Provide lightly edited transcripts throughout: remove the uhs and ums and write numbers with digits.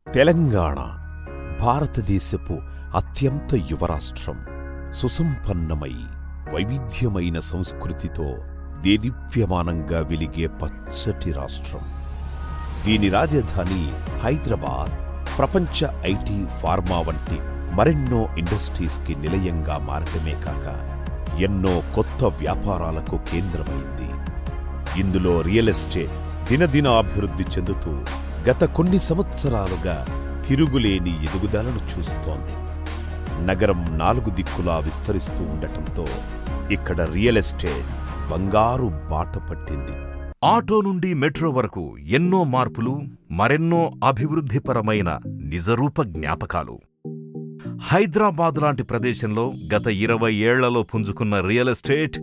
తెలంగాణ భారతదేశపు అత్యంత యువరాష్ట్రం. సుసంపన్నమై వైవిధ్యమైన సంస్కృతితో దేదీప్యమానంగా వెలిగే పచ్చటి రాష్ట్రం. దీని రాజధాని హైదరాబాద్ ప్రపంచ ఐటీ, ఫార్మా వంటి మరెన్నో ఇండస్ట్రీస్కి నిలయంగా మారటమే కాక ఎన్నో కొత్త వ్యాపారాలకు కేంద్రమైంది. ఇందులో రియల్ ఎస్టేట్ దినదిన అభివృద్ధి చెందుతూ గత కొన్ని సంవత్సరాలుగా తిరుగులేని ఎదుగుదలను చూస్తోంది. నగరం 4 దిక్కులా విస్తరిస్తూ ఉండటంతో ఇక్కడ రియల్ ఎస్టేట్ బంగారు బాట పట్టింది. ఆటో నుండి మెట్రో వరకు ఎన్నో మార్పులు, మరెన్నో అభివృద్ధిపరమైన నిజరూప జ్ఞాపకాలు. హైదరాబాద్ లాంటి ప్రదేశంలో గత 20 ఏళ్లలో పుంజుకున్న రియల్ ఎస్టేట్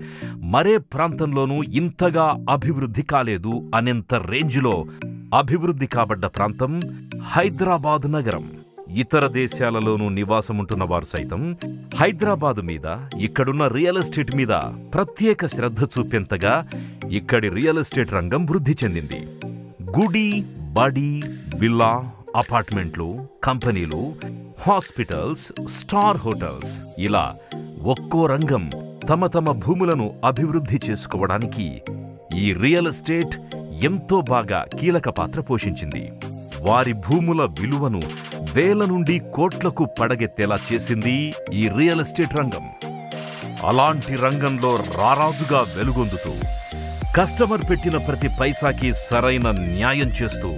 మరే ప్రాంతంలోనూ ఇంతగా అభివృద్ధి కాలేదు అనేంత రేంజ్లో అభివృద్ధి కాబడ్డ ప్రాంతం హైదరాబాద్ నగరం. ఇతర దేశాలలోనూ నివాసముంటున్న వారు సైతం హైదరాబాదు మీద, ఇక్కడున్న రియల్ ఎస్టేట్ మీద ప్రత్యేక శ్రద్ధ చూపేంతగా ఇక్కడి రియల్ ఎస్టేట్ రంగం వృద్ధి చెందింది. గుడి, బడి, విల్లా, అపార్ట్మెంట్లు, కంపెనీలు, హాస్పిటల్స్, స్టార్ హోటల్స్, ఇలా ఒక్కో రంగం తమ తమ భూములను అభివృద్ధి చేసుకోవడానికి ఈ రియల్ ఎస్టేట్ ఎంతో బాగా కీలక పాత్ర పోషించింది. వారి భూముల విలువను వేల నుండి కోట్లకు పడగెత్తేలా చేసింది ఈ రియల్ ఎస్టేట్ రంగం. అలాంటి రంగంలో రారాజుగా వెలుగొందుతూ కస్టమర్ పెట్టిన ప్రతి పైసాకి సరైన న్యాయం చేస్తూ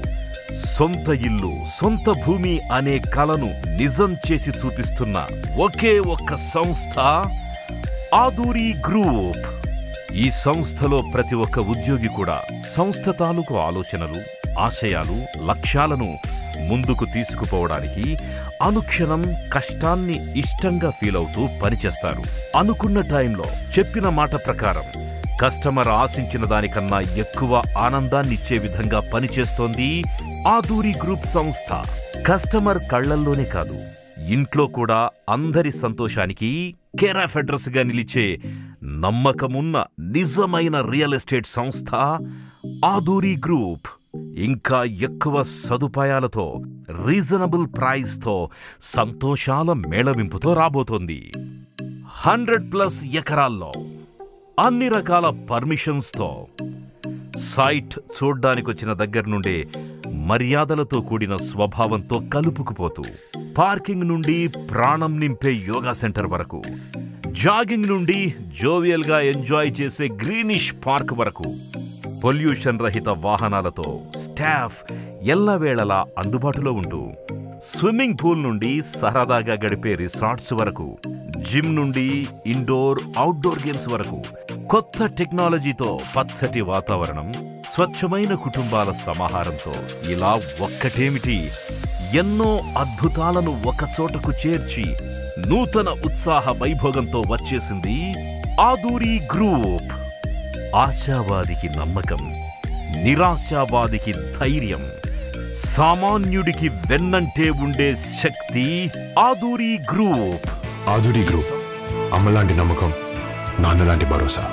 సొంత ఇల్లు, సొంత భూమి అనే కలను నిజం చేసి చూపిస్తున్న ఒకే ఒక్క సంస్థ ఆదూరి గ్రూప్. ఈ సంస్థలో ప్రతి ఒక్క ఉద్యోగి కూడా సంస్థ తాలూకు ఆలోచనలు, ఆశయాలు, లక్ష్యాలను ముందుకు తీసుకుపోవడానికి అనుక్షణం కష్టాన్ని ఇష్టంగా ఫీల్ అవుతూ పనిచేస్తారు. అనుకున్న టైంలో చెప్పిన మాట ప్రకారం కస్టమర్ ఆశించిన దానికన్నా ఎక్కువ ఆనందాన్నిచ్చే విధంగా పనిచేస్తోంది ఆదూరి గ్రూప్ సంస్థ. కస్టమర్ కళ్లల్లోనే కాదు, ఇంట్లో కూడా అందరి సంతోషానికి కేర్ ఆఫ్ అడ్రస్ గా నిలిచే నమ్మకమున్న నిజమైన రియల్ ఎస్టేట్ సంస్థ ఆదూరి గ్రూప్. ఇంకా ఎక్కువ సదుపాయాలతో, రీజనబుల్ ప్రైస్తో, సంతోషాల మేళవింపుతో రాబోతోంది. 100+ ఎకరాల్లో అన్ని రకాల పర్మిషన్స్తో, సైట్ చూడ్డానికొచ్చిన దగ్గర నుండే మర్యాదలతో కూడిన స్వభావంతో కలుపుకుపోతూ, పార్కింగ్ నుండి ప్రాణం నింపే యోగా సెంటర్ వరకు, జాగింగ్ నుండి జోవియల్గా ఎంజాయ్ చేసే గ్రీనిష్ పార్క్ వరకు, పొల్యూషన్ రహిత వాహనాలతో స్టాఫ్ ఎల్లవేళలా అందుబాటులో ఉంటూ, స్విమ్మింగ్ పూల్ నుండి సరదాగా గడిపే రిసార్ట్స్ వరకు, జిమ్ నుండి ఇండోర్, అవుట్డోర్ గేమ్స్ వరకు, కొత్త టెక్నాలజీతో పచ్చటి వాతావరణం, స్వచ్ఛమైన కుటుంబాల సమాహారంతో, ఇలా ఒక్కటేమిటి ఎన్నో అద్భుతాలను ఒకచోటకు చేర్చి నూతన ఉత్సాహ వైభోగంతో వచ్చేసింది ఆదూరి గ్రూప్. ఆశావాదికి నమ్మకం, నిరాశావాదికి ధైర్యం, సామాన్యుడికి వెన్నంటే ఉండే శక్తి ఆదూరి గ్రూప్. ఆదూరి గ్రూప్, అమ్మలాంటి నమ్మకం, నాన్నలాంటి భరోసా.